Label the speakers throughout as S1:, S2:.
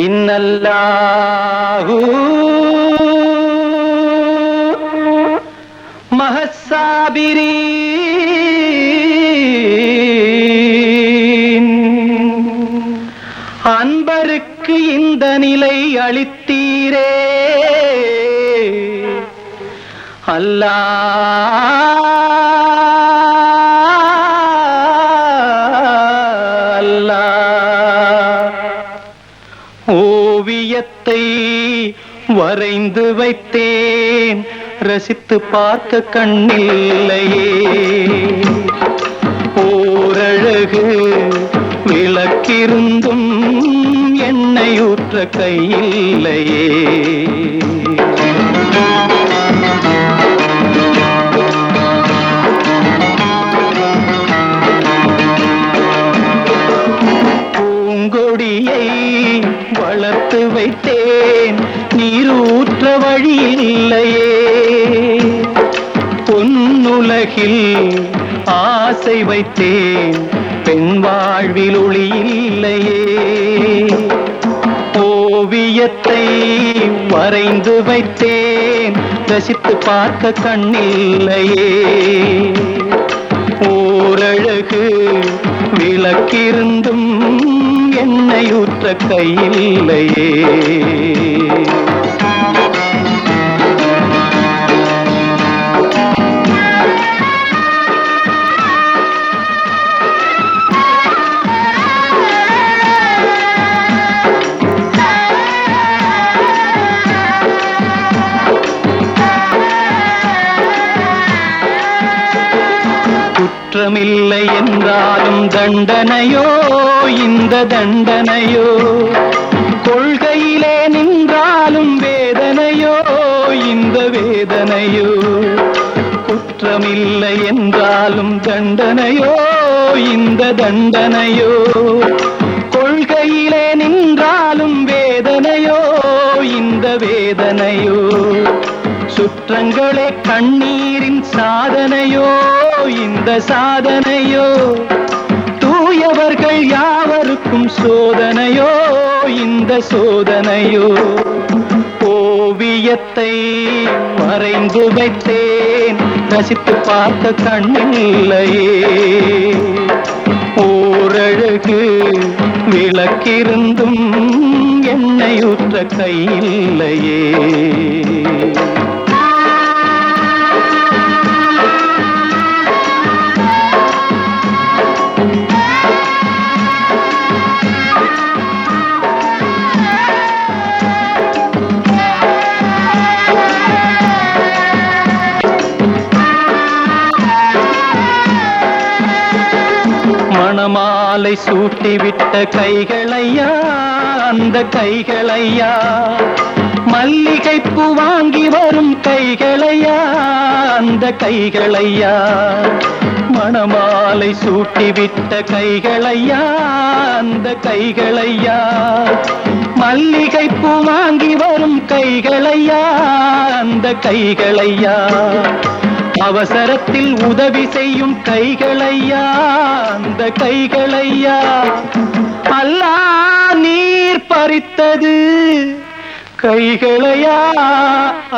S1: இன்னல்லாஹு மஹஸ்ஸாபிரீன். அன்பருக்கு இந்த நிலை அளித்தீரே அல்லாஹ் அல்லாஹ். ஓவியத்தை வரைந்து வைத்தேன், ரசித்து பார்க்க கண்ணில்லையே. ஓரழகு விளக்கிருந்தும் எண்ணெய் ஊற்ற கையில்லையே. பூங்கொடியை வளர்த்து வைத்தேன், நீரூற்ற வழியில்லையே. பொன்னுலகில் ஆசை வைத்தேன், பெண் வாழ்வில் ஒளியில்லையே. ஓவியத்தை வரைந்து வைத்தேன், ரசித்து பார்க்க கண்ணில்லையே. ஓரழகு விளக்கிருந்தும் எண்ணெயூற்ற கையில்லையே. குற்றமில்லை என்றாலும் தண்டனையோ இந்த தண்டனையோ. கொள்கையிலே நின்றாலும் வேதனையோ இந்த வேதனையோ. குற்றமில்லை என்றாலும் தண்டனையோ இந்த தண்டனையோ. கொள்கையிலே நின்றாலும் வேதனையோ இந்த வேதனையோ. சுற்றங்களே கண்ணீரின் சாதனையோ இந்த சாதனையோ. தூயவர்கள் யாவருக்கும் சோதனையோ இந்த சோதனையோ. ஓவியத்தை வரைந்து வைத்தேன், ரசித்து பார்க்க கண்ணில்லையே. ஓரழகு விளக்கிருந்தும் எண்ணெயூற்ற கையில்லையே. மணமாலை சூட்டிவிட்ட கைகளையா அந்த கைகளையா. மல்லிகைப்பூ வாங்கி வரும் கைகளையா அந்த கைகளையா. மணமாலை சூட்டிவிட்ட கைகளையா அந்த கைகளையா. மல்லிகைப்பூ வாங்கி வரும் கைகளையா அந்த கைகளையா. அவசரத்தில் உதவி செய்யும் கைகளையா அந்த கைகளையா. அல்லாஹ் நீர் பறித்தது கைகளையா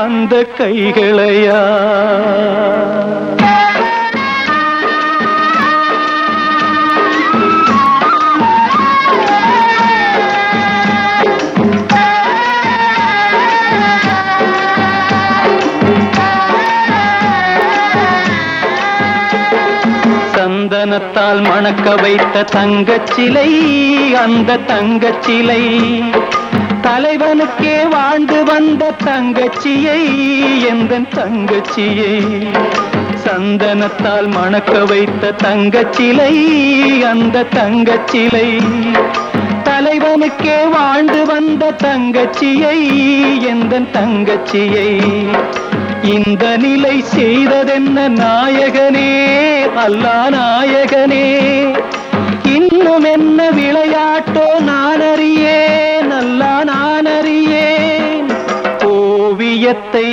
S1: அந்த கைகளையா. சந்தனத்தால் மணக்க வைத்த தங்கச்சிலை அந்த தங்கச்சிலை. தலைவனுக்கே வாழ்ந்து வந்த தங்கச்சியை எந்தன் தங்கச்சியை. சந்தனத்தால் மணக்க வைத்த தங்கச்சிலை அந்த தங்கச்சிலை. தலைவனுக்கே வாழ்ந்து வந்த தங்கச்சியை எந்தன் தங்கச்சியை. இந்த நிலை செய்ததென்ன நாயகனே அல்லாஹ் நாயகனே. இன்னும் என்ன விளையாட்டோ நான் அறியேன் அல்லாஹ் நான் அறியேன். ஓவியத்தை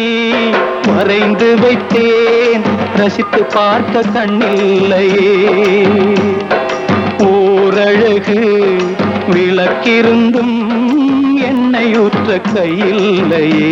S1: வரைந்து வைத்தேன், ரசித்து பார்க்க கண்ணில்லையே. ஓரழகு விளக்கிருந்தும் கையில்லையே